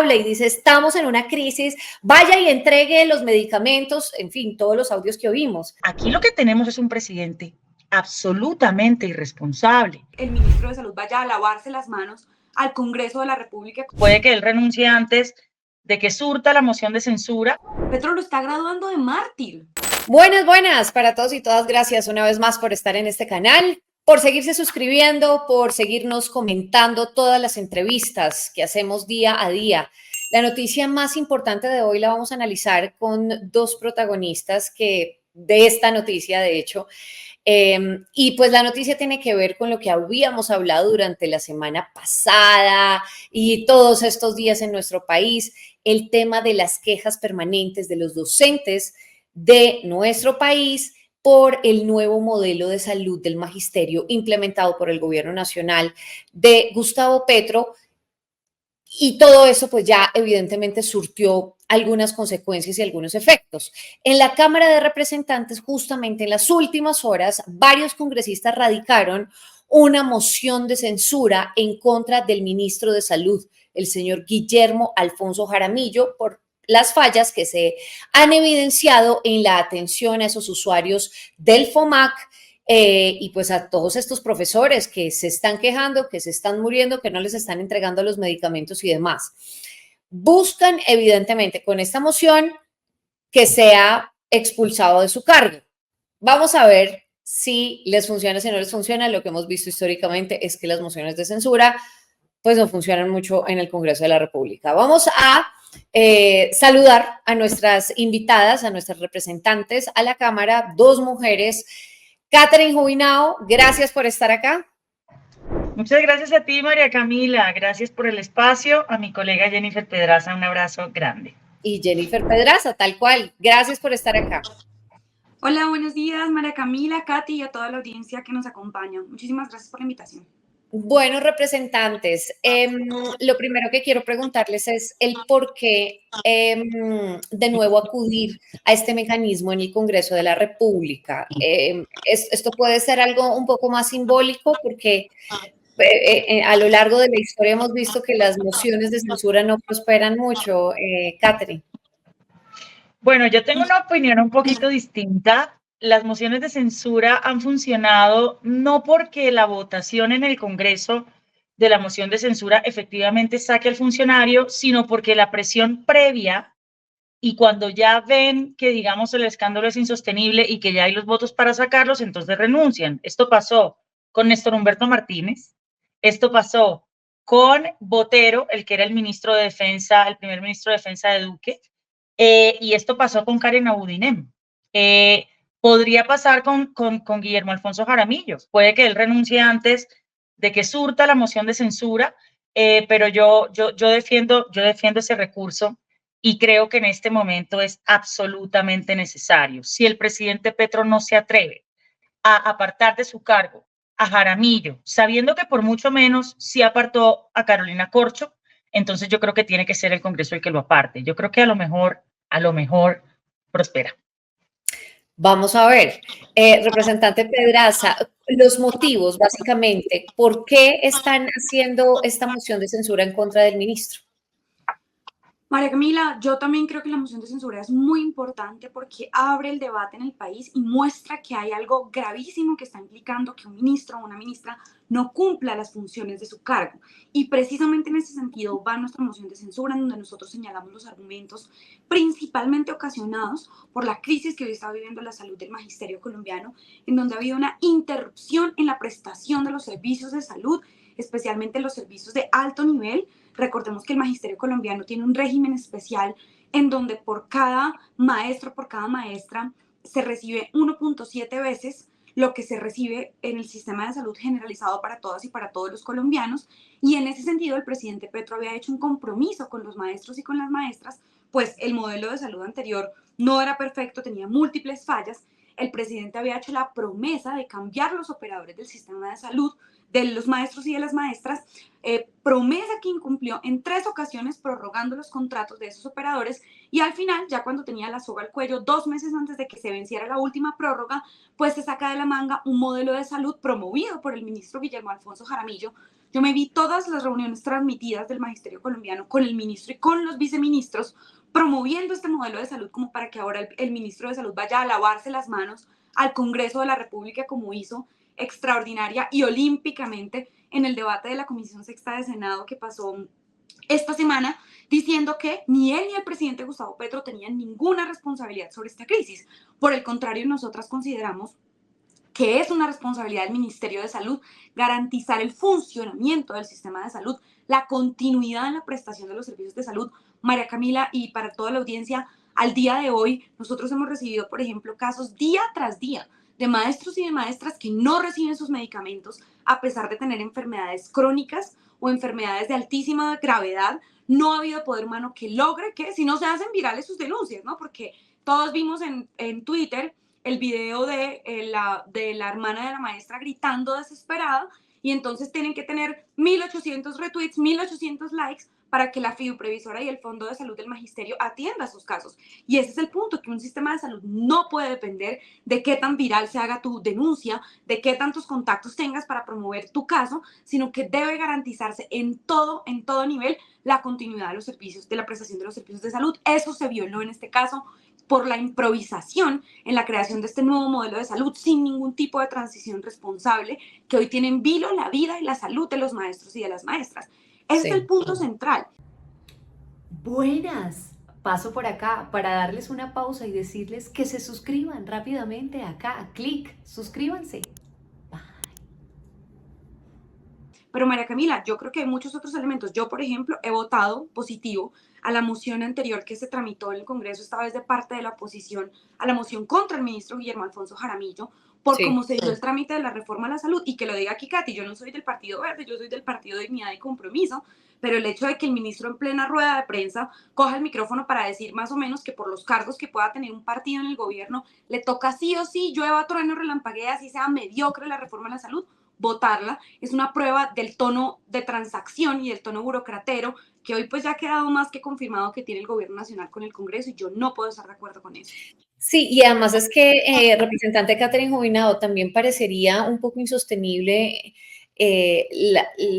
habla y dice, estamos en una crisis, vaya y entregue los medicamentos, en fin, todos los audios que oímos. Aquí lo que tenemos es un presidente absolutamente irresponsable. El ministro de Salud vaya a lavarse las manos al Congreso de la República. Puede que él renuncie antes de que surta la moción de censura. Petro lo está graduando de mártir. Buenas para todos y todas. Gracias una vez más por estar en este canal, por seguirse suscribiendo, por seguirnos comentando todas las entrevistas que hacemos día a día. La noticia más importante de hoy la vamos a analizar con dos protagonistas de esta noticia, de hecho. Y pues la noticia tiene que ver con lo que habíamos hablado durante la semana pasada y todos estos días en nuestro país, el tema de las quejas permanentes de los docentes de nuestro país por el nuevo modelo de salud del magisterio implementado por el gobierno nacional de Gustavo Petro. Y todo eso pues ya evidentemente surtió algunas consecuencias y algunos efectos. En la Cámara de Representantes, justamente en las últimas horas, varios congresistas radicaron una moción de censura en contra del ministro de Salud, el señor Guillermo Alfonso Jaramillo, por las fallas que se han evidenciado en la atención a esos usuarios del FOMAC, y pues a todos estos profesores que se están quejando, que se están muriendo, que no les están entregando los medicamentos y demás. Buscan, evidentemente, con esta moción que sea expulsado de su cargo. Vamos a ver si les funciona, si no les funciona. Lo que hemos visto históricamente es que las mociones de censura pues no funcionan mucho en el Congreso de la República. Vamos a saludar a nuestras invitadas, a nuestras representantes a la Cámara, dos mujeres. Catherine Jubinao, gracias por estar acá. Muchas gracias a ti, María Camila. Gracias por el espacio. A mi colega Jennifer Pedraza, un abrazo grande. Y Jennifer Pedraza, tal cual. Gracias por estar acá. Hola, buenos días, María Camila, Katy y a toda la audiencia que nos acompaña. Muchísimas gracias por la invitación. Buenos representantes, lo primero que quiero preguntarles es el por qué de nuevo acudir a este mecanismo en el Congreso de la República. Esto puede ser algo un poco más simbólico porque a lo largo de la historia hemos visto que las mociones de censura no prosperan mucho. Catherine. Bueno, yo tengo una opinión un poquito distinta. Las mociones de censura han funcionado no porque la votación en el Congreso de la moción de censura efectivamente saque al funcionario, sino porque la presión previa y cuando ya ven que, digamos, el escándalo es insostenible y que ya hay los votos para sacarlos, entonces renuncian. Esto pasó con Néstor Humberto Martínez, esto pasó con Botero, el que era el ministro de Defensa, el primer ministro de Defensa de Duque, y esto pasó con Karen Abudinem. Podría pasar con Guillermo Alfonso Jaramillo. Puede que él renuncie antes de que surta la moción de censura, pero yo defiendo ese recurso y creo que en este momento es absolutamente necesario. Si el presidente Petro no se atreve a apartar de su cargo a Jaramillo, sabiendo que por mucho menos sí apartó a Carolina Corcho, entonces yo creo que tiene que ser el Congreso el que lo aparte. Yo creo que a lo mejor prospera. Vamos a ver, representante Pedraza, los motivos básicamente, ¿por qué están haciendo esta moción de censura en contra del ministro? María Camila, yo también creo que la moción de censura es muy importante porque abre el debate en el país y muestra que hay algo gravísimo que está implicando que un ministro o una ministra no cumpla las funciones de su cargo. Y precisamente en ese sentido va nuestra moción de censura, en donde nosotros señalamos los argumentos principalmente ocasionados por la crisis que hoy está viviendo la salud del magisterio colombiano, en donde ha habido una interrupción en la prestación de los servicios de salud, especialmente los servicios de alto nivel. Recordemos que el magisterio colombiano tiene un régimen especial en donde por cada maestro, por cada maestra, se recibe 1.7 veces lo que se recibe en el sistema de salud generalizado para todas y para todos los colombianos. Y en ese sentido, el presidente Petro había hecho un compromiso con los maestros y con las maestras, pues el modelo de salud anterior no era perfecto, tenía múltiples fallas. El presidente había hecho la promesa de cambiar los operadores del sistema de salud, de los maestros y de las maestras, promesa que incumplió en 3 ocasiones prorrogando los contratos de esos operadores, y al final, ya cuando tenía la soga al cuello, 2 meses antes de que se venciera la última prórroga, pues se saca de la manga un modelo de salud promovido por el ministro Guillermo Alfonso Jaramillo, Yo me vi todas las reuniones transmitidas del Magisterio Colombiano con el ministro y con los viceministros promoviendo este modelo de salud como para que ahora el ministro de Salud vaya a lavarse las manos al Congreso de la República como hizo extraordinaria y olímpicamente en el debate de la Comisión Sexta de Senado que pasó esta semana, diciendo que ni él ni el presidente Gustavo Petro tenían ninguna responsabilidad sobre esta crisis. Por el contrario, nosotras consideramos que es una responsabilidad del Ministerio de Salud garantizar el funcionamiento del sistema de salud, la continuidad en la prestación de los servicios de salud. María Camila, y para toda la audiencia, al día de hoy nosotros hemos recibido, por ejemplo, casos día tras día de maestros y de maestras que no reciben sus medicamentos a pesar de tener enfermedades crónicas o enfermedades de altísima gravedad. No ha habido poder humano que logre que, si no se hacen virales sus denuncias, ¿no? Porque todos vimos en Twitter el video de la hermana de la maestra gritando desesperada, y entonces tienen que tener 1.800 retweets, 1.800 likes para que la fiduprevisora y el Fondo de Salud del Magisterio atienda sus casos. Y ese es el punto, que un sistema de salud no puede depender de qué tan viral se haga tu denuncia, de qué tantos contactos tengas para promover tu caso, sino que debe garantizarse en todo nivel la continuidad de los servicios, de la prestación de los servicios de salud. Eso se violó en este caso por la improvisación en la creación de este nuevo modelo de salud sin ningún tipo de transición responsable que hoy tiene en vilo la vida y la salud de los maestros y de las maestras. Ese es el punto central. Buenas, paso por acá para darles una pausa y decirles que se suscriban rápidamente acá, clic, suscríbanse. Pero María Camila, yo creo que hay muchos otros elementos. Yo, por ejemplo, he votado positivo a la moción anterior que se tramitó en el Congreso, esta vez de parte de la oposición, a la moción contra el ministro Guillermo Alfonso Jaramillo, por cómo se dio el trámite de la reforma a la salud. Y que lo diga aquí, Katy, yo no soy del Partido Verde, yo soy del Partido de Dignidad y Compromiso, pero el hecho de que el ministro en plena rueda de prensa coja el micrófono para decir más o menos que por los cargos que pueda tener un partido en el gobierno, le toca sí o sí, llueva, trueno, relampaguea, así sea mediocre la reforma a la salud, votarla, es una prueba del tono de transacción y del tono burocratero que hoy pues ya ha quedado más que confirmado que tiene el gobierno nacional con el Congreso, y yo no puedo estar de acuerdo con eso. Sí, y además es que, representante Catherine Jubinado, también parecería un poco insostenible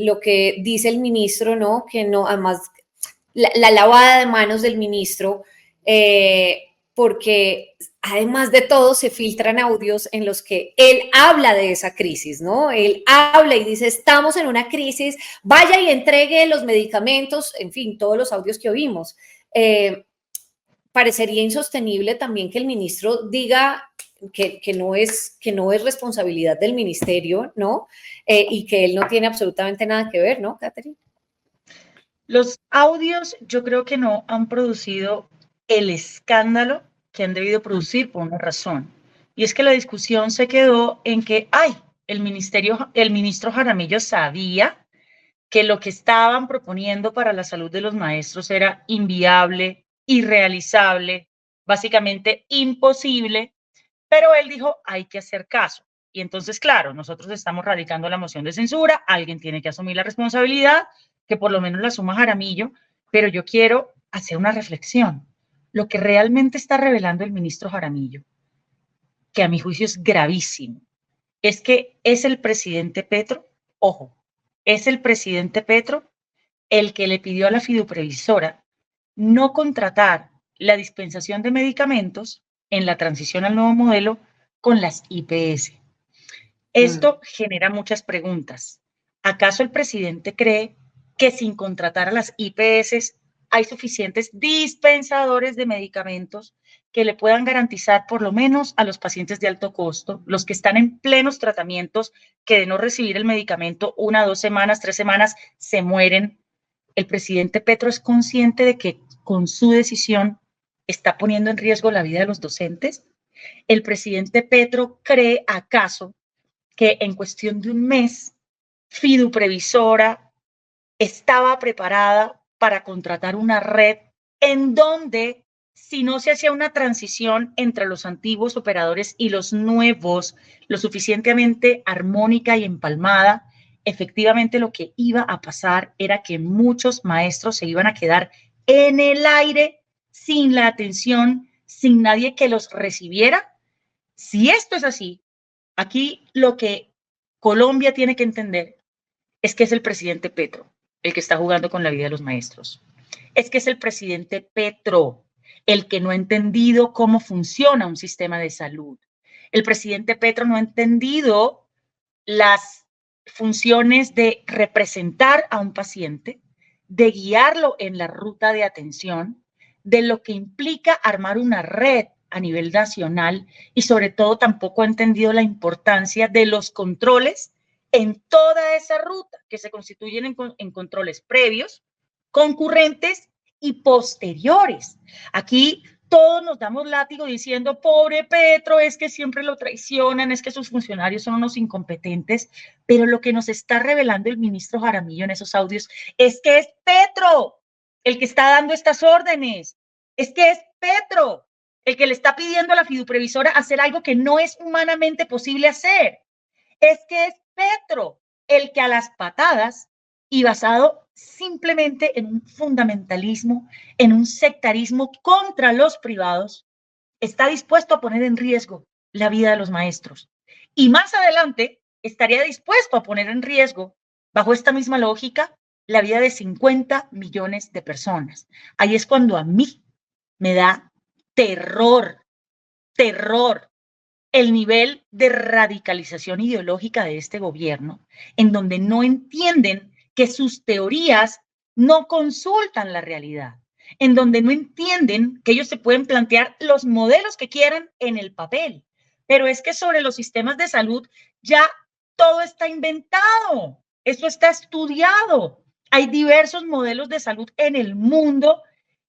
lo que dice el ministro, ¿no? Que no, además, la lavada de manos del ministro, porque además de todo se filtran audios en los que él habla de esa crisis, ¿no? Él habla y dice, estamos en una crisis, vaya y entregue los medicamentos, en fin, todos los audios que oímos. Parecería insostenible también que el ministro diga que no es responsabilidad del ministerio, ¿no? Y que él no tiene absolutamente nada que ver, ¿no, Catherine? Los audios yo creo que no han producido el escándalo que han debido producir por una razón. Y es que la discusión se quedó en que, el ministro Jaramillo sabía que lo que estaban proponiendo para la salud de los maestros era inviable, irrealizable, básicamente imposible, pero él dijo, hay que hacer caso. Y entonces, claro, nosotros estamos radicando la moción de censura, alguien tiene que asumir la responsabilidad, que por lo menos la asuma Jaramillo, pero yo quiero hacer una reflexión. Lo que realmente está revelando el ministro Jaramillo, que a mi juicio es gravísimo, es que es el presidente Petro, ojo, es el presidente Petro el que le pidió a la fiduprevisora no contratar la dispensación de medicamentos en la transición al nuevo modelo con las IPS. Esto genera muchas preguntas. ¿Acaso el presidente cree que sin contratar a las IPS hay suficientes dispensadores de medicamentos que le puedan garantizar por lo menos a los pacientes de alto costo, los que están en plenos tratamientos, que de no recibir el medicamento 1, 2 semanas, 3 semanas, se mueren? El presidente Petro es consciente de que con su decisión está poniendo en riesgo la vida de los docentes. ¿El presidente Petro cree acaso que en cuestión de un mes fiduprevisora estaba preparada para contratar una red en donde, si no se hacía una transición entre los antiguos operadores y los nuevos lo suficientemente armónica y empalmada, efectivamente lo que iba a pasar era que muchos maestros se iban a quedar en el aire sin la atención, sin nadie que los recibiera? Si esto es así, aquí lo que Colombia tiene que entender es que es el presidente Petro el que está jugando con la vida de los maestros. Es que es el presidente Petro el que no ha entendido cómo funciona un sistema de salud. El presidente Petro no ha entendido las funciones de representar a un paciente, de guiarlo en la ruta de atención, de lo que implica armar una red a nivel nacional y sobre todo tampoco ha entendido la importancia de los controles en toda esa ruta que se constituyen en controles previos, concurrentes y posteriores. Aquí todos nos damos látigo diciendo, pobre Petro, es que siempre lo traicionan, es que sus funcionarios son unos incompetentes, pero lo que nos está revelando el ministro Jaramillo en esos audios es que es Petro el que está dando estas órdenes, es que es Petro el que le está pidiendo a la fiduprevisora hacer algo que no es humanamente posible hacer, es que es Petro el que a las patadas y basado simplemente en un fundamentalismo, en un sectarismo contra los privados, está dispuesto a poner en riesgo la vida de los maestros. Y más adelante estaría dispuesto a poner en riesgo, bajo esta misma lógica, la vida de 50 millones de personas. Ahí es cuando a mí me da terror, terror, el nivel de radicalización ideológica de este gobierno, en donde no entienden que sus teorías no consultan la realidad, en donde no entienden que ellos se pueden plantear los modelos que quieran en el papel, pero es que sobre los sistemas de salud ya todo está inventado, eso está estudiado, hay diversos modelos de salud en el mundo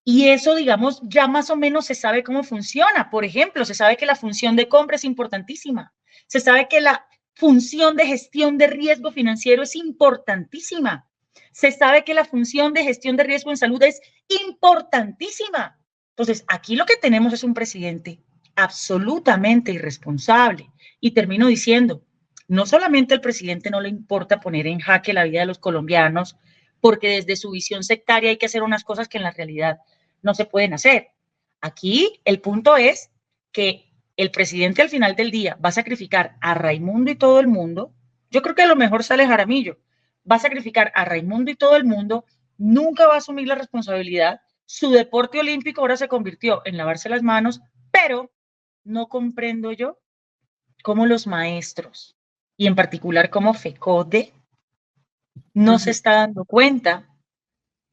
y eso, digamos, ya más o menos se sabe cómo funciona. Por ejemplo, se sabe que la función de compra es importantísima. Se sabe que la función de gestión de riesgo financiero es importantísima. Se sabe que la función de gestión de riesgo en salud es importantísima. Entonces, aquí lo que tenemos es un presidente absolutamente irresponsable. Y termino diciendo, no solamente al presidente no le importa poner en jaque la vida de los colombianos, porque desde su visión sectaria hay que hacer unas cosas que en la realidad no se pueden hacer. Aquí el punto es que el presidente al final del día va a sacrificar a Raimundo y todo el mundo. Yo creo que a lo mejor sale Jaramillo. Va a sacrificar a Raimundo y todo el mundo. Nunca va a asumir la responsabilidad. Su deporte olímpico ahora se convirtió en lavarse las manos, pero no comprendo yo cómo los maestros y en particular como FECODE no se está dando cuenta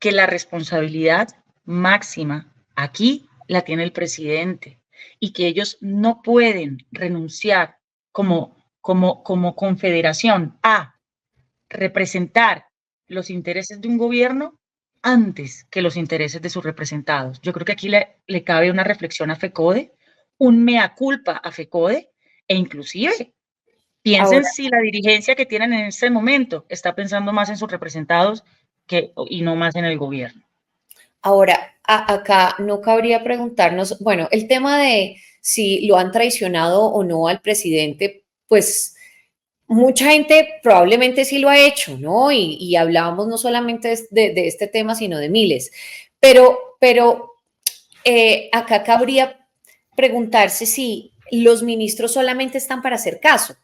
que la responsabilidad máxima aquí la tiene el presidente y que ellos no pueden renunciar como confederación a representar los intereses de un gobierno antes que los intereses de sus representados. Yo creo que aquí le cabe una reflexión a FECODE, un mea culpa a FECODE e inclusive piensen Ahora, si la dirigencia que tienen en este momento está pensando más en sus representados y no más en el gobierno. ahora, acá no cabría preguntarnos, bueno, el tema de si lo han traicionado o no al presidente, pues mucha gente probablemente sí lo ha hecho, ¿no? Y hablábamos no solamente de este tema, sino de miles. Pero acá cabría preguntarse si los ministros solamente están para hacer caso,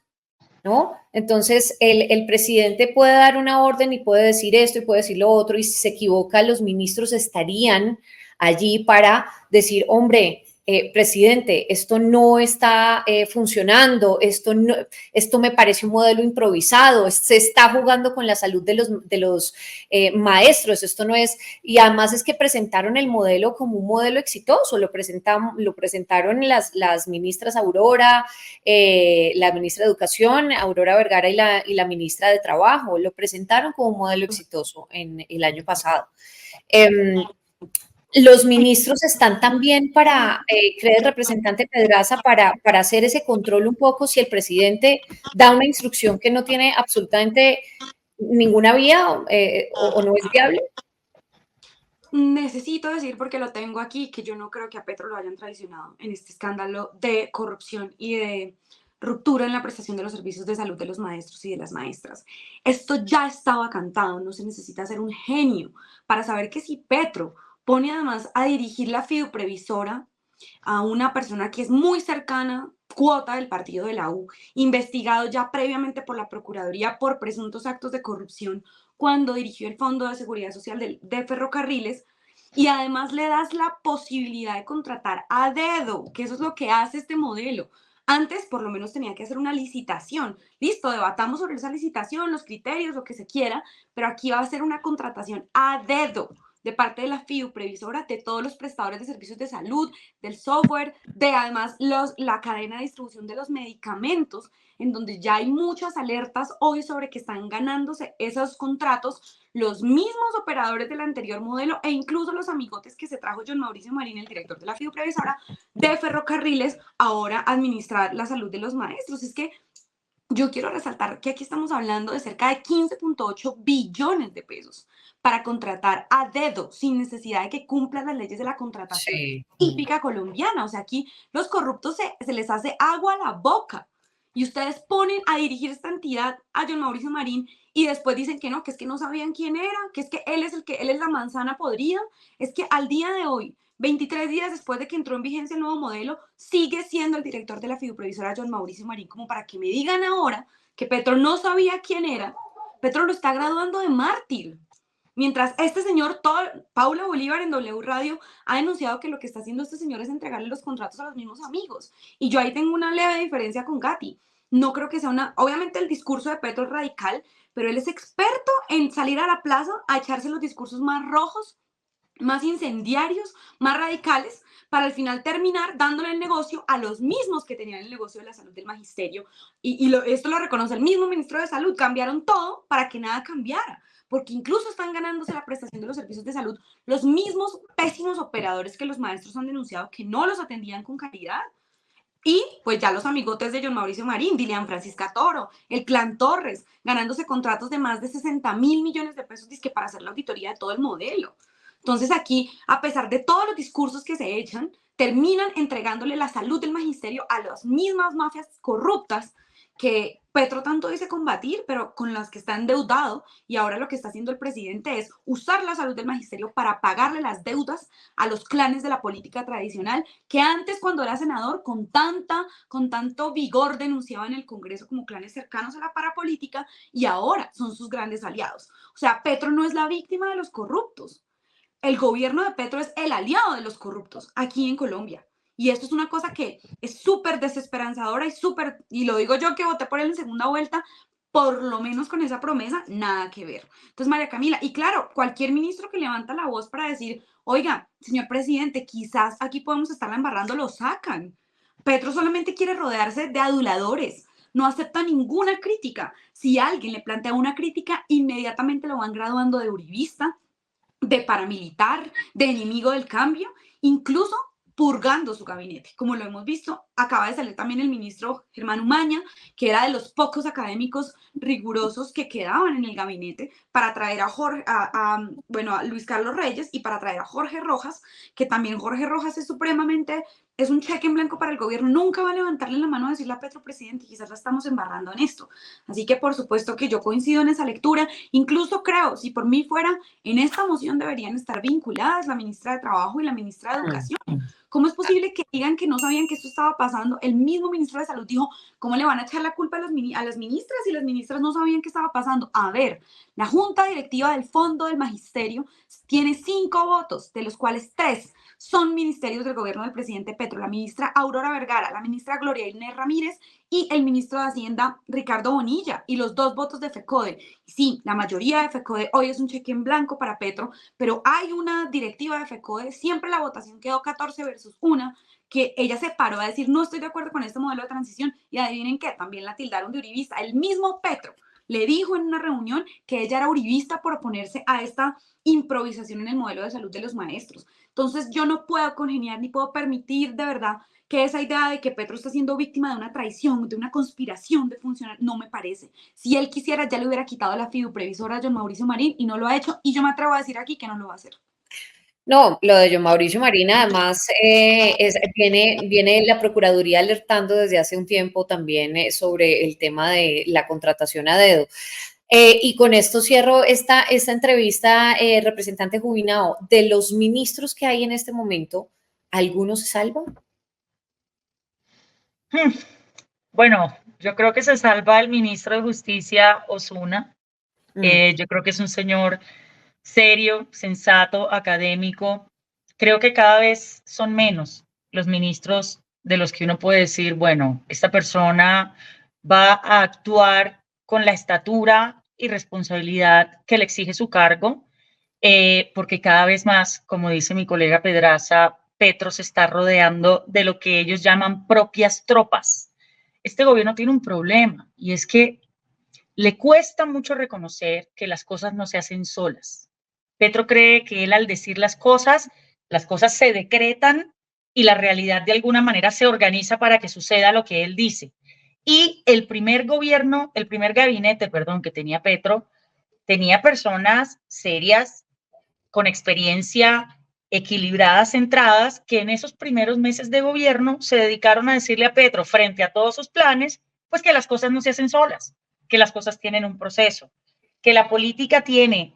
¿no? Entonces, el presidente puede dar una orden y puede decir esto y puede decir lo otro, y si se equivoca, los ministros estarían allí para decir, hombre, presidente, esto no está funcionando, esto me parece un modelo improvisado, se está jugando con la salud de los maestros, esto no es, y además es que presentaron el modelo como un modelo exitoso, lo presentaron las ministras Aurora, la ministra de Educación, Aurora Vergara, y la ministra de Trabajo, lo presentaron como un modelo exitoso en el año pasado. Los ministros están también para, cree el representante Pedraza, para hacer ese control un poco si el presidente da una instrucción que no tiene absolutamente ninguna vía o no es viable. Necesito decir, porque lo tengo aquí, que yo no creo que a Petro lo hayan traicionado en este escándalo de corrupción y de ruptura en la prestación de los servicios de salud de los maestros y de las maestras. Esto ya estaba cantado, no se necesita ser un genio para saber que si Petro pone además a dirigir la fiduprevisora a una persona que es muy cercana cuota del partido de la U, investigado ya previamente por la Procuraduría por presuntos actos de corrupción cuando dirigió el Fondo de Seguridad Social de Ferrocarriles, y además le das la posibilidad de contratar a dedo, que eso es lo que hace este modelo. Antes, por lo menos, tenía que hacer una licitación. Listo, debatamos sobre esa licitación, los criterios, lo que se quiera, pero aquí va a ser una contratación a dedo de parte de la FIU previsora de todos los prestadores de servicios de salud, del software, de además la cadena de distribución de los medicamentos, en donde ya hay muchas alertas hoy sobre que están ganándose esos contratos los mismos operadores del anterior modelo e incluso los amigotes que se trajo John Mauricio Marín, el director de la FIU previsora de Ferrocarriles, ahora administrar la salud de los maestros. Es que yo quiero resaltar que aquí estamos hablando de cerca de 15.8 billones de pesos para contratar a dedo sin necesidad de que cumplan las leyes de la contratación típica colombiana. O sea, aquí los corruptos se les hace agua a la boca y ustedes ponen a dirigir esta entidad a John Mauricio Marín y después dicen que no, que es que no sabían quién era, que es que él es la manzana podrida. Es que al día de hoy, 23 días después de que entró en vigencia el nuevo modelo, sigue siendo el director de la fiduprevisora John Mauricio Marín, como para que me digan ahora que Petro no sabía quién era. Petro lo está graduando de mártir. Mientras este señor, Paula Bolívar en W Radio, ha denunciado que lo que está haciendo este señor es entregarle los contratos a los mismos amigos. Y yo ahí tengo una leve diferencia con Gatti. No creo que sea obviamente el discurso de Petro es radical, pero él es experto en salir a la plaza a echarse los discursos más rojos, más incendiarios, más radicales, para al final terminar dándole el negocio a los mismos que tenían el negocio de la salud del magisterio. Esto lo reconoce el mismo ministro de Salud. Cambiaron todo para que nada cambiara, porque incluso están ganándose la prestación de los servicios de salud los mismos pésimos operadores que los maestros han denunciado que no los atendían con calidad. Y pues ya los amigotes de John Mauricio Marín, Dilian Francisca Toro, el clan Torres, ganándose contratos de más de 60.000 millones de pesos dizque para hacer la auditoría de todo el modelo. Entonces aquí, a pesar de todos los discursos que se echan, terminan entregándole la salud del magisterio a las mismas mafias corruptas que Petro tanto dice combatir, pero con las que está endeudado, y ahora lo que está haciendo el presidente es usar la salud del magisterio para pagarle las deudas a los clanes de la política tradicional, que antes, cuando era senador, con tanto vigor denunciaba en el Congreso como clanes cercanos a la parapolítica, y ahora son sus grandes aliados. O sea, Petro no es la víctima de los corruptos. El gobierno de Petro es el aliado de los corruptos aquí en Colombia. Y esto es una cosa que es súper desesperanzadora y lo digo yo que voté por él en segunda vuelta, por lo menos con esa promesa, nada que ver. Entonces, María Camila, y claro, cualquier ministro que levanta la voz para decir, oiga, señor presidente, quizás aquí podemos estarla embarrando, lo sacan. Petro solamente quiere rodearse de aduladores, no acepta ninguna crítica. Si alguien le plantea una crítica, inmediatamente lo van graduando de uribista, de paramilitar, de enemigo del cambio, incluso purgando su gabinete. Como lo hemos visto, acaba de salir también el ministro Germán Umaña, que era de los pocos académicos rigurosos que quedaban en el gabinete, para traer a Luis Carlos Reyes y para traer a Jorge Rojas, que también Jorge Rojas es un cheque en blanco para el gobierno. Nunca va a levantarle la mano a decirle a Petro, presidente, quizás la estamos embarrando en esto. Así que por supuesto que yo coincido en esa lectura. Incluso creo, si por mí fuera, en esta moción deberían estar vinculadas la ministra de Trabajo y la ministra de Educación. ¿Cómo es posible que digan que no sabían que esto estaba pasando? El mismo ministro de Salud dijo, ¿cómo le van a echar la culpa a las ministras si las ministras no sabían qué estaba pasando? A ver, la Junta Directiva del Fondo del Magisterio tiene 5 votos, de los cuales 3 son ministerios del gobierno del presidente Petro, la ministra Aurora Vergara, la ministra Gloria Inés Ramírez y el ministro de Hacienda Ricardo Bonilla, y los 2 votos de FECODE. Y sí, la mayoría de FECODE hoy es un cheque en blanco para Petro, pero hay una directiva de FECODE, siempre la votación quedó 14 versus 1, que ella se paró a decir, no estoy de acuerdo con este modelo de transición, y adivinen qué, también la tildaron de uribista. El mismo Petro le dijo en una reunión que ella era uribista por oponerse a esta improvisación en el modelo de salud de los maestros. Entonces yo no puedo congeniar ni puedo permitir de verdad que esa idea de que Petro está siendo víctima de una traición, de una conspiración de funcionar, no me parece. Si él quisiera, ya le hubiera quitado la fiduprevisora a John Mauricio Marín y no lo ha hecho, y yo me atrevo a decir aquí que no lo va a hacer. No, lo de John Mauricio Marín, además, viene la Procuraduría alertando desde hace un tiempo también sobre el tema de la contratación a dedo. Y con esto cierro esta entrevista, representante Jubinao. De los ministros que hay en este momento, ¿alguno se salva? Bueno, yo creo que se salva el ministro de Justicia, Osuna. Yo creo que es un señor serio, sensato, académico. Creo que cada vez son menos los ministros de los que uno puede decir, bueno, esta persona va a actuar con la estatura y responsabilidad que le exige su cargo, porque cada vez más, como dice mi colega Pedraza, Petro se está rodeando de lo que ellos llaman propias tropas. Este gobierno tiene un problema y es que le cuesta mucho reconocer que las cosas no se hacen solas. Petro cree que él al decir las cosas se decretan y la realidad de alguna manera se organiza para que suceda lo que él dice. Y el primer gobierno, el primer gabinete, perdón, que tenía Petro, tenía personas serias, con experiencia, equilibradas, centradas, que en esos primeros meses de gobierno se dedicaron a decirle a Petro, frente a todos sus planes, pues que las cosas no se hacen solas, que las cosas tienen un proceso, que la política tiene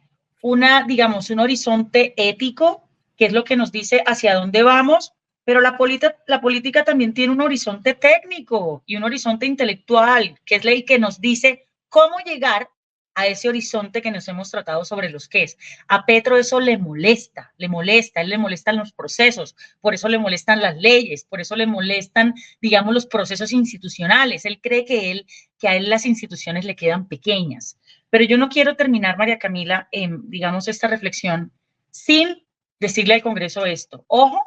digamos, un horizonte ético, que es lo que nos dice hacia dónde vamos, pero la política también tiene un horizonte técnico y un horizonte intelectual, que es el que nos dice cómo llegar a ese horizonte que nos hemos tratado sobre los qués. A Petro eso le molesta, él le molestan los procesos, por eso le molestan las leyes, por eso le molestan, digamos, los procesos institucionales. Él cree que a él las instituciones le quedan pequeñas. Pero yo no quiero terminar, María Camila, digamos, esta reflexión sin decirle al Congreso esto. Ojo,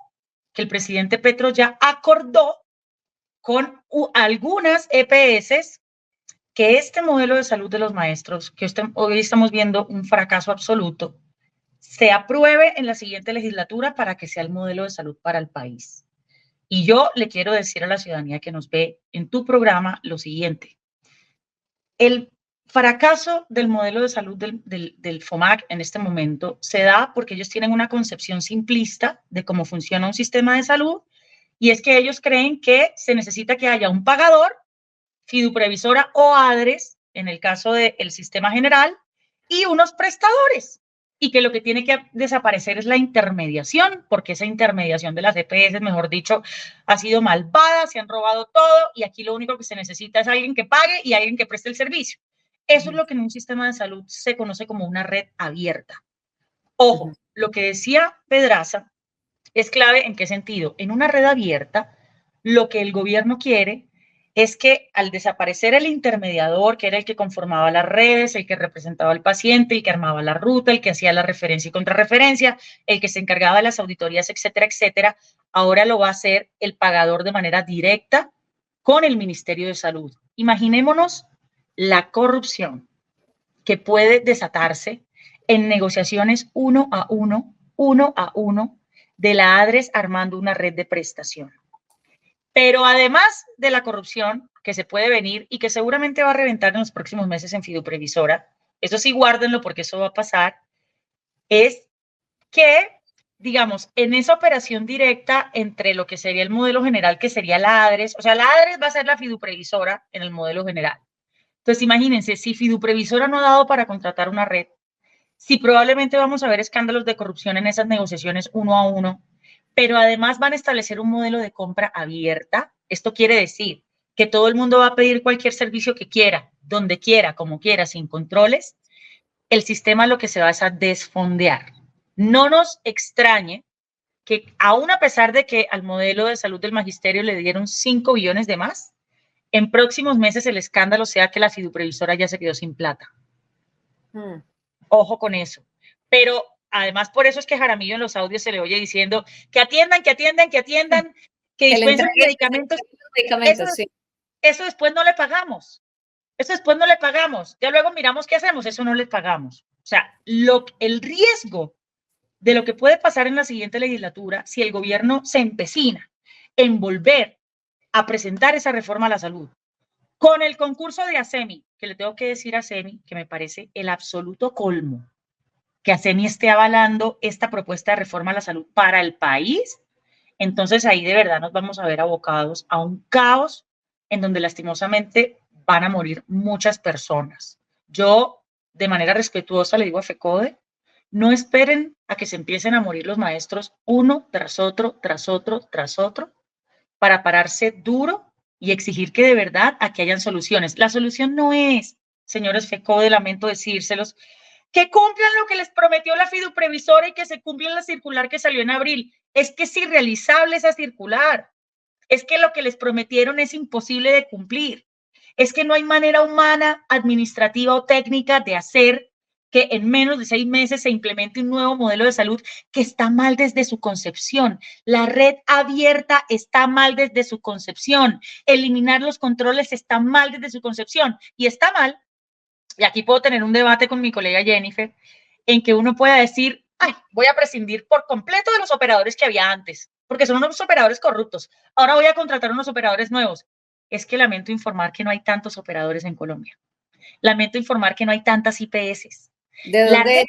que el presidente Petro ya acordó con algunas EPS que este modelo de salud de los maestros, que hoy estamos viendo un fracaso absoluto, se apruebe en la siguiente legislatura para que sea el modelo de salud para el país. Y yo le quiero decir a la ciudadanía que nos ve en tu programa lo siguiente. El fracaso del modelo de salud del FOMAC en este momento se da porque ellos tienen una concepción simplista de cómo funciona un sistema de salud, y es que ellos creen que se necesita que haya un pagador, fiduprevisora o ADRES, en el caso del sistema general, y unos prestadores, y que lo que tiene que desaparecer es la intermediación, porque esa intermediación de las EPS, mejor dicho, ha sido malvada, se han robado todo, y aquí lo único que se necesita es alguien que pague y alguien que preste el servicio. Eso es lo que en un sistema de salud se conoce como una red abierta. Ojo, lo que decía Pedraza es clave. ¿En qué sentido? En una red abierta, lo que el gobierno quiere es que al desaparecer el intermediador, que era el que conformaba las redes, el que representaba al paciente, el que armaba la ruta, el que hacía la referencia y contrarreferencia, el que se encargaba de las auditorías, etcétera, etcétera, ahora lo va a hacer el pagador de manera directa con el Ministerio de Salud. Imaginémonos la corrupción que puede desatarse en negociaciones uno a uno, de la ADRES armando una red de prestación. Pero además de la corrupción que se puede venir y que seguramente va a reventar en los próximos meses en fiduprevisora, eso sí guárdenlo porque eso va a pasar, es que, digamos, en esa operación directa entre lo que sería el modelo general, que sería la ADRES, o sea, la ADRES va a ser la fiduprevisora en el modelo general. Entonces, imagínense, si fiduprevisora no ha dado para contratar una red, si probablemente vamos a ver escándalos de corrupción en esas negociaciones uno a uno, pero además van a establecer un modelo de compra abierta. Esto quiere decir que todo el mundo va a pedir cualquier servicio que quiera, donde quiera, como quiera, sin controles. El sistema lo que se va es a desfondear. No nos extrañe que aún a pesar de que al modelo de salud del magisterio le dieron 5 billones de más, en próximos meses el escándalo sea que la fiduprevisora ya se quedó sin plata. Ojo con eso. Pero además por eso es que Jaramillo en los audios se le oye diciendo que atiendan, que dispensen medicamentos. Eso después no le pagamos. Eso después no le pagamos. Ya luego miramos qué hacemos. Eso no le pagamos. O sea, el riesgo de lo que puede pasar en la siguiente legislatura si el gobierno se empecina en volver a presentar esa reforma a la salud con el concurso de ASEMI, que le tengo que decir a ASEMI que me parece el absoluto colmo que ASEMI esté avalando esta propuesta de reforma a la salud para el país. Entonces ahí de verdad nos vamos a ver abocados a un caos en donde lastimosamente van a morir muchas personas. Yo, de manera respetuosa, le digo a FECODE, no esperen a que se empiecen a morir los maestros uno tras otro, para pararse duro y exigir que de verdad aquí hayan soluciones. La solución no es, señores FECODE, lamento decírselos, que cumplan lo que les prometió la fiduprevisora y que se cumpla la circular que salió en abril. Es que es irrealizable esa circular. Es que lo que les prometieron es imposible de cumplir. Es que no hay manera humana, administrativa o técnica de hacer que en menos de 6 meses se implemente un nuevo modelo de salud que está mal desde su concepción. La red abierta está mal desde su concepción. Eliminar los controles está mal desde su concepción. Y está mal, y aquí puedo tener un debate con mi colega Jennifer, en que uno pueda decir, ay, voy a prescindir por completo de los operadores que había antes, porque son unos operadores corruptos. Ahora voy a contratar unos operadores nuevos. Es que lamento informar que no hay tantos operadores en Colombia. Lamento informar que no hay tantas IPS. ¿De La dónde red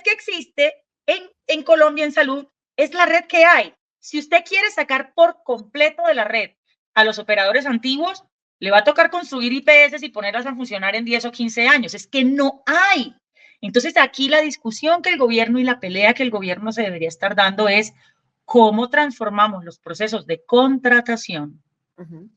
que existe en Colombia en salud es la red que hay. Si usted quiere sacar por completo de la red a los operadores antiguos, le va a tocar construir IPS y ponerlas a funcionar en 10 o 15 años. Es que no hay. Entonces, aquí la discusión que el gobierno y la pelea que el gobierno se debería estar dando es cómo transformamos los procesos de contratación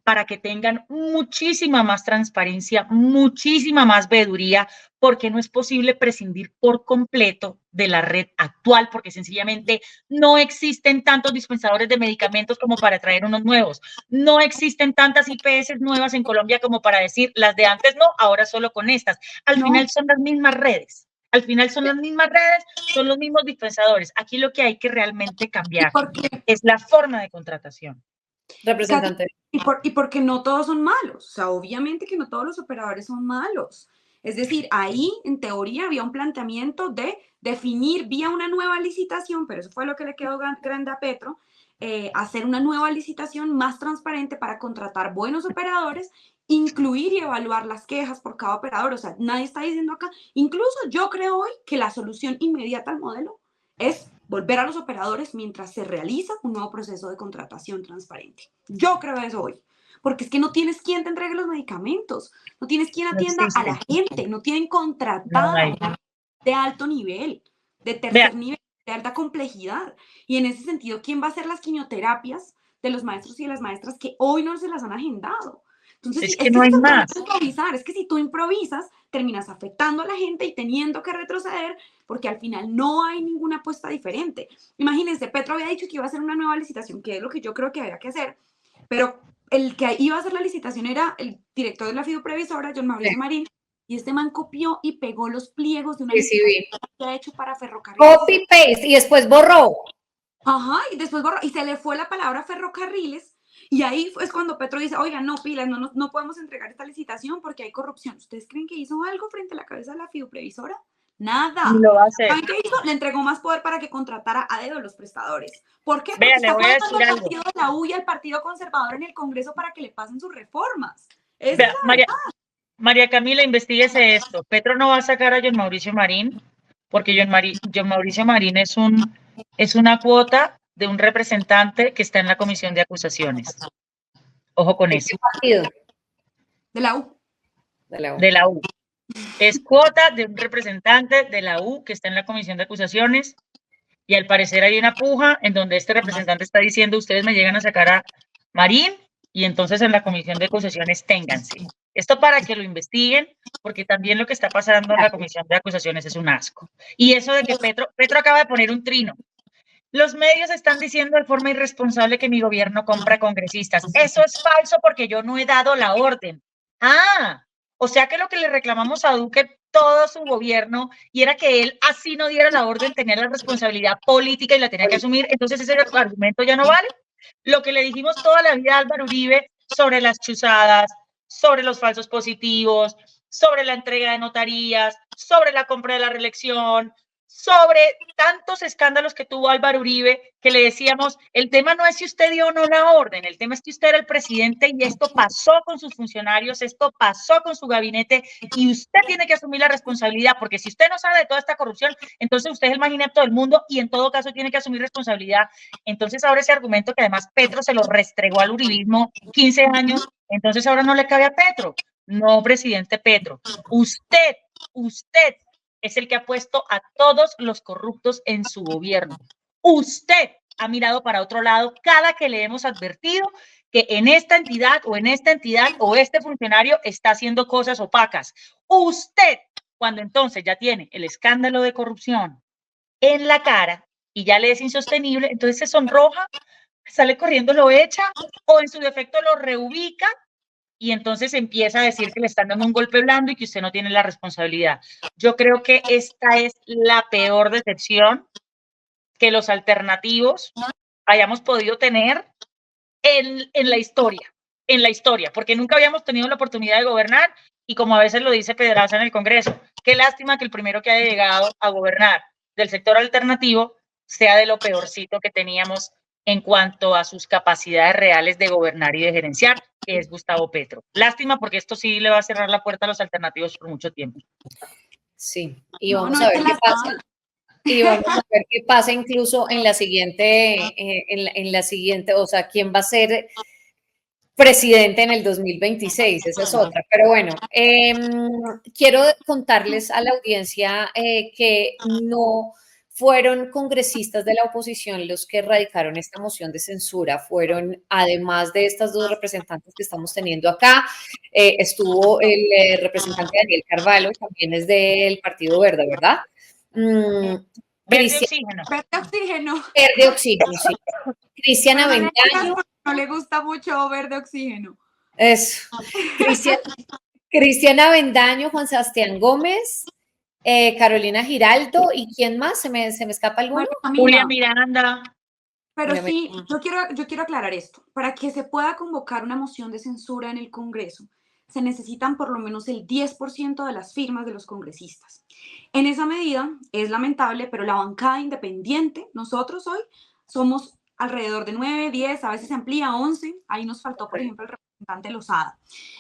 para que tengan muchísima más transparencia, muchísima más veeduría, porque no es posible prescindir por completo de la red actual, porque sencillamente no existen tantos dispensadores de medicamentos como para traer unos nuevos. No existen tantas IPS nuevas en Colombia como para decir, las de antes no, ahora solo con estas. Al final son las mismas redes. Al final son las mismas redes, son los mismos dispensadores. Aquí lo que hay que realmente cambiar es la forma de contratación. Representante. Y porque no todos son malos. O sea, obviamente que no todos los operadores son malos. Es decir, ahí en teoría había un planteamiento de definir vía una nueva licitación, pero eso fue lo que le quedó grande a Petro, hacer una nueva licitación más transparente para contratar buenos operadores, incluir y evaluar las quejas por cada operador. O sea, nadie está diciendo acá, incluso yo creo hoy que la solución inmediata al modelo es volver a los operadores mientras se realiza un nuevo proceso de contratación transparente. Yo creo eso hoy. Porque es que no tienes quien te entregue los medicamentos, no tienes quien atienda a la gente, no tienen contratados de alto nivel, de tercer nivel, de alta complejidad. Y en ese sentido, ¿quién va a hacer las quimioterapias de los maestros y de las maestras que hoy no se las han agendado? Entonces, es que no hay más. Es que si tú improvisas, terminas afectando a la gente y teniendo que retroceder porque al final no hay ninguna apuesta diferente. Imagínense, Petro había dicho que iba a hacer una nueva licitación, que es lo que yo creo que había que hacer, pero el que iba a hacer la licitación era el director de la fiduprevisora, John Mauricio Marín, y este man copió y pegó los pliegos de una licitación que ha hecho para ferrocarriles. Copy paste y después borró. Ajá, y después borró, y se le fue la palabra ferrocarriles. Y ahí es cuando Petro dice, oigan, no, pilas, no podemos entregar esta licitación porque hay corrupción. ¿Ustedes creen que hizo algo frente a la cabeza de la fiduprevisora? Nada. Lo va a hacer. ¿Saben qué hizo? Le entregó más poder para que contratara a dedo los prestadores. ¿Por qué? Porque Vean, está jugando al partido de la U y al Partido Conservador en el Congreso para que le pasen sus reformas. Vea, María Camila, investíguese esto. Petro no va a sacar a John Mauricio Marín porque John Mauricio Marín es una cuota de un representante que está en la comisión de acusaciones. Ojo con eso. Partido. De la U. De la U. Es cuota de un representante de la U que está en la comisión de acusaciones y al parecer hay una puja en donde este representante está diciendo ustedes me llegan a sacar a Marín y entonces en la comisión de acusaciones ténganse. Esto para que lo investiguen, porque también lo que está pasando en la comisión de acusaciones es un asco. Y eso de que Petro acaba de poner un trino. Los medios están diciendo de forma irresponsable que mi gobierno compra congresistas. Eso es falso porque yo no he dado la orden. Ah, o sea que lo que le reclamamos a Duque todo su gobierno y era que él así no diera la orden, tenía la responsabilidad política y la tenía que asumir. Entonces ese argumento ya no vale. Lo que le dijimos toda la vida a Álvaro Uribe sobre las chuzadas, sobre los falsos positivos, sobre la entrega de notarías, sobre la compra de la reelección, sobre tantos escándalos que tuvo Álvaro Uribe, que le decíamos, el tema no es si usted dio o no la orden, el tema es que usted era el presidente y esto pasó con sus funcionarios, esto pasó con su gabinete y usted tiene que asumir la responsabilidad, porque si usted no sabe de toda esta corrupción, entonces usted es el más inepto del mundo y en todo caso tiene que asumir responsabilidad. Entonces ahora ese argumento que además Petro se lo restregó al uribismo 15 años, entonces ahora no le cabe a Petro. No, presidente Petro, usted es el que ha puesto a todos los corruptos en su gobierno. Usted ha mirado para otro lado cada que le hemos advertido que en esta entidad o este funcionario está haciendo cosas opacas. Usted, cuando entonces ya tiene el escándalo de corrupción en la cara y ya le es insostenible, entonces se sonroja, sale corriendo, lo echa o en su defecto lo reubica y entonces empieza a decir que le están dando un golpe blando y que usted no tiene la responsabilidad. Yo creo que esta es la peor decepción que los alternativos hayamos podido tener en la historia, porque nunca habíamos tenido la oportunidad de gobernar y como a veces lo dice Pedraza en el Congreso, qué lástima que el primero que haya llegado a gobernar del sector alternativo sea de lo peorcito que teníamos en cuanto a sus capacidades reales de gobernar y de gerenciar, que es Gustavo Petro. Lástima porque esto sí le va a cerrar la puerta a los alternativos por mucho tiempo. Sí, y vamos a ver qué pasa. Y vamos a ver qué pasa incluso en la siguiente, o sea, quién va a ser presidente en el 2026, esa es otra. Pero bueno, quiero contarles a la audiencia que no fueron congresistas de la oposición los que radicaron esta moción de censura, fueron, además de estas dos representantes que estamos teniendo acá, estuvo el representante Daniel Carvalho, también es del Partido Verde, ¿verdad? Verde oxígeno. Verde oxígeno. Verde oxígeno, sí. Cristian Avendaño. No le gusta mucho verde oxígeno. Eso. Cristian Avendaño, Juan Sebastián Gómez, Carolina Giraldo, ¿y quién más? ¿Se me escapa alguno? Julia Miranda. Pero sí, yo quiero aclarar esto. Para que se pueda convocar una moción de censura en el Congreso, se necesitan por lo menos el 10% de las firmas de los congresistas. En esa medida, es lamentable, pero la bancada independiente, nosotros hoy somos alrededor de 9, 10, a veces se amplía a 11, ahí nos faltó, por ejemplo, el representante Lozada.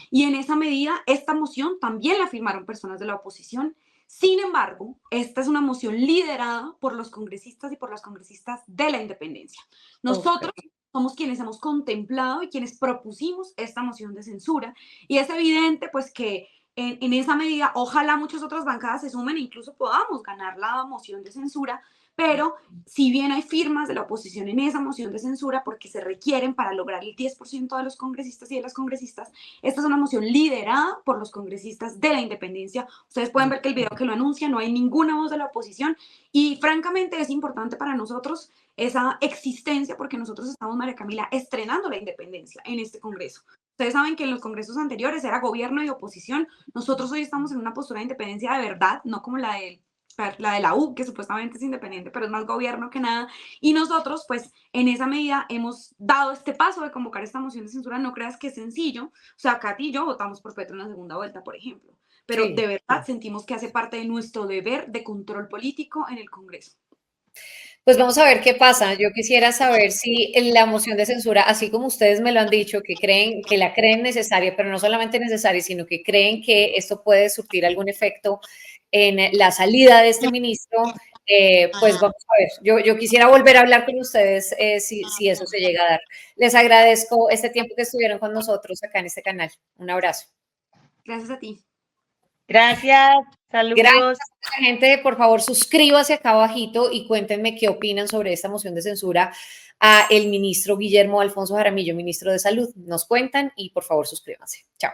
Y en esa medida, esta moción también la firmaron personas de la oposición. Sin embargo, esta es una moción liderada por los congresistas y por las congresistas de la independencia. Nosotros somos quienes hemos contemplado y quienes propusimos esta moción de censura, y es evidente pues que en esa medida ojalá muchas otras bancadas se sumen e incluso podamos ganar la moción de censura, pero si bien hay firmas de la oposición en esa moción de censura porque se requieren para lograr el 10% de los congresistas y de las congresistas, esta es una moción liderada por los congresistas de la independencia. Ustedes pueden ver que el video que lo anuncia no hay ninguna voz de la oposición y francamente es importante para nosotros esa existencia porque nosotros estamos, María Camila, estrenando la independencia en este Congreso. Ustedes saben que en los congresos anteriores era gobierno y oposición. Nosotros hoy estamos en una postura de independencia de verdad, no como la de la U, que supuestamente es independiente, pero es más gobierno que nada. Y nosotros, pues, en esa medida hemos dado este paso de convocar esta moción de censura. No creas que es sencillo. O sea, Katy y yo votamos por Petro en la segunda vuelta, por ejemplo. Pero de verdad sentimos que hace parte de nuestro deber de control político en el Congreso. Pues vamos a ver qué pasa. Yo quisiera saber si la moción de censura, así como ustedes me lo han dicho, que la creen necesaria, pero no solamente necesaria, sino que creen que esto puede surtir algún efecto en la salida de este ministro, pues vamos a ver. Yo quisiera volver a hablar con ustedes si eso se llega a dar. Les agradezco este tiempo que estuvieron con nosotros acá en este canal. Un abrazo. Gracias a ti. Gracias, saludos. Gracias a la gente, por favor, suscríbase acá abajito y cuéntenme qué opinan sobre esta moción de censura a el ministro Guillermo Alfonso Jaramillo, ministro de Salud. Nos cuentan y por favor suscríbanse. Chao.